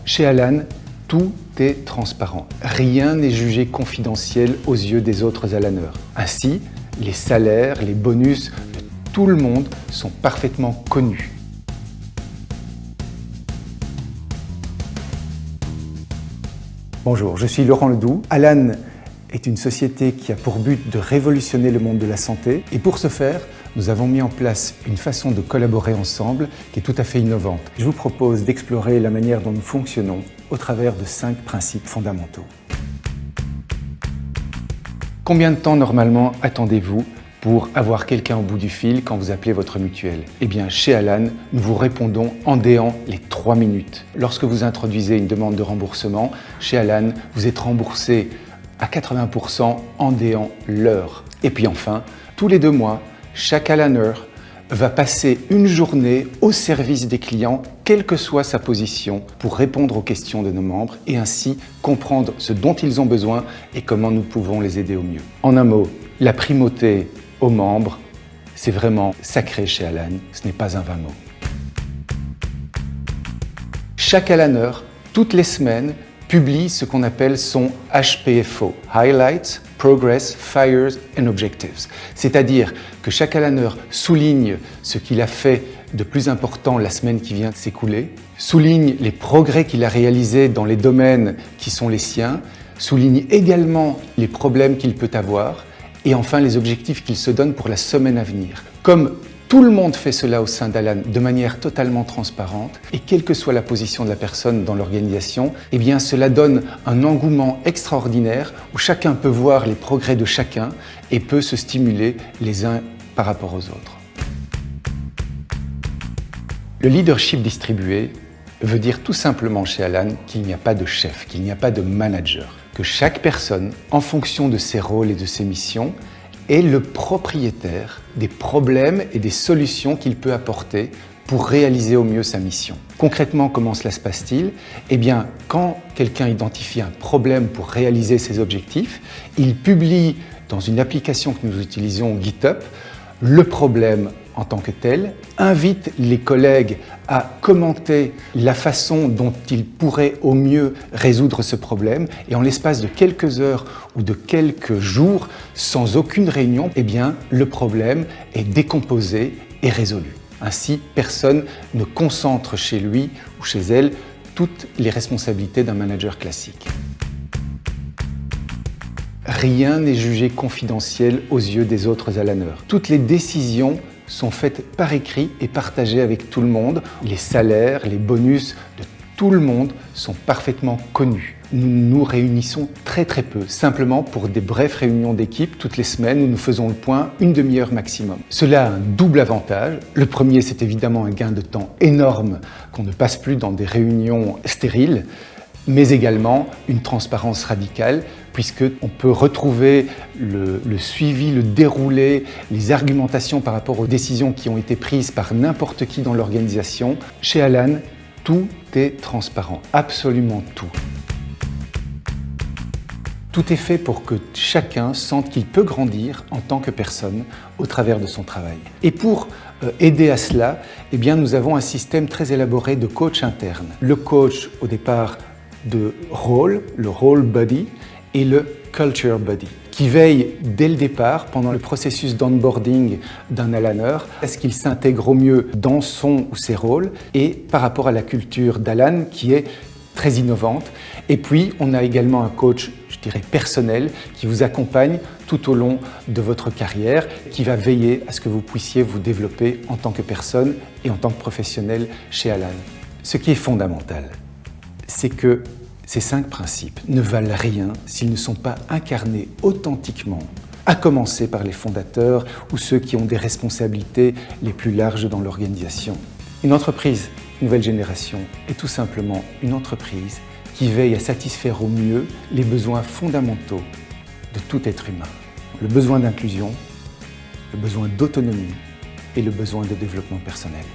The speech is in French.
Chez Alan, tout est transparent. Rien n'est jugé confidentiel aux yeux des autres Alaneurs. Ainsi, les salaires, les bonus de tout le monde sont parfaitement connus. Bonjour, je suis Laurent Ledoux. Alan est une société qui a pour but de révolutionner le monde de la santé. Et pour ce faire, nous avons mis en place une façon de collaborer ensemble qui est tout à fait innovante. Je vous propose d'explorer la manière dont nous fonctionnons au travers de 5 principes fondamentaux. Combien de temps normalement attendez-vous pour avoir quelqu'un au bout du fil quand vous appelez votre mutuelle? Eh bien, chez Alan, nous vous répondons en déant les 3 minutes. Lorsque vous introduisez une demande de remboursement, chez Alan, vous êtes remboursé à 80% en déant l'heure. Et puis enfin, tous les 2 mois, chaque Alaneur va passer une journée au service des clients, quelle que soit sa position, pour répondre aux questions de nos membres et ainsi comprendre ce dont ils ont besoin et comment nous pouvons les aider au mieux. En un mot, la primauté aux membres, c'est vraiment sacré chez Alan, ce n'est pas un vain mot. Chaque Alaneur, toutes les semaines, publie ce qu'on appelle son HPFO, Highlights, Progress, Fires and Objectives. C'est-à-dire que chaque Alaneur souligne ce qu'il a fait de plus important la semaine qui vient de s'écouler, souligne les progrès qu'il a réalisés dans les domaines qui sont les siens, souligne également les problèmes qu'il peut avoir et enfin les objectifs qu'il se donne pour la semaine à venir. Comme tout le monde fait cela au sein d'Alan de manière totalement transparente et quelle que soit la position de la personne dans l'organisation, eh bien cela donne un engouement extraordinaire où chacun peut voir les progrès de chacun et peut se stimuler les uns par rapport aux autres. Le leadership distribué veut dire tout simplement chez Alan qu'il n'y a pas de chef, qu'il n'y a pas de manager, que chaque personne, en fonction de ses rôles et de ses missions, est le propriétaire des problèmes et des solutions qu'il peut apporter pour réaliser au mieux sa mission. Concrètement, comment cela se passe-t-il? Eh bien, quand quelqu'un identifie un problème pour réaliser ses objectifs, il publie dans une application que nous utilisons, GitHub, le problème en tant que tel, invite les collègues à commenter la façon dont ils pourraient au mieux résoudre ce problème et en l'espace de quelques heures ou de quelques jours, sans aucune réunion, eh bien, le problème est décomposé et résolu. Ainsi, personne ne concentre chez lui ou chez elle toutes les responsabilités d'un manager classique. Rien n'est jugé confidentiel aux yeux des autres Alaneurs. Toutes les décisions sont faites par écrit et partagées avec tout le monde. Les salaires, les bonus de tout le monde sont parfaitement connus. Nous nous réunissons très peu, simplement pour des brèves réunions d'équipe toutes les semaines où nous faisons le point une demi-heure maximum. Cela a un double avantage. Le premier, c'est évidemment un gain de temps énorme qu'on ne passe plus dans des réunions stériles, mais également une transparence radicale puisqu'on peut retrouver le suivi, le déroulé, les argumentations par rapport aux décisions qui ont été prises par n'importe qui dans l'organisation. Chez Alan, tout est transparent, absolument tout. Tout est fait pour que chacun sente qu'il peut grandir en tant que personne au travers de son travail. Et pour aider à cela, eh bien, nous avons un système très élaboré de coach interne. Le coach, au départ, de rôle, le role buddy, et le culture buddy, qui veille dès le départ, pendant le processus d'onboarding d'un Alaneur, à ce qu'il s'intègre au mieux dans son ou ses rôles et par rapport à la culture d'Alan qui est très innovante. Et puis, on a également un coach, je dirais, personnel qui vous accompagne tout au long de votre carrière, qui va veiller à ce que vous puissiez vous développer en tant que personne et en tant que professionnel chez Alan. Ce qui est fondamental, c'est que ces 5 principes ne valent rien s'ils ne sont pas incarnés authentiquement, à commencer par les fondateurs ou ceux qui ont des responsabilités les plus larges dans l'organisation. Une entreprise nouvelle génération est tout simplement une entreprise qui veille à satisfaire au mieux les besoins fondamentaux de tout être humain. Le besoin d'inclusion, le besoin d'autonomie et le besoin de développement personnel.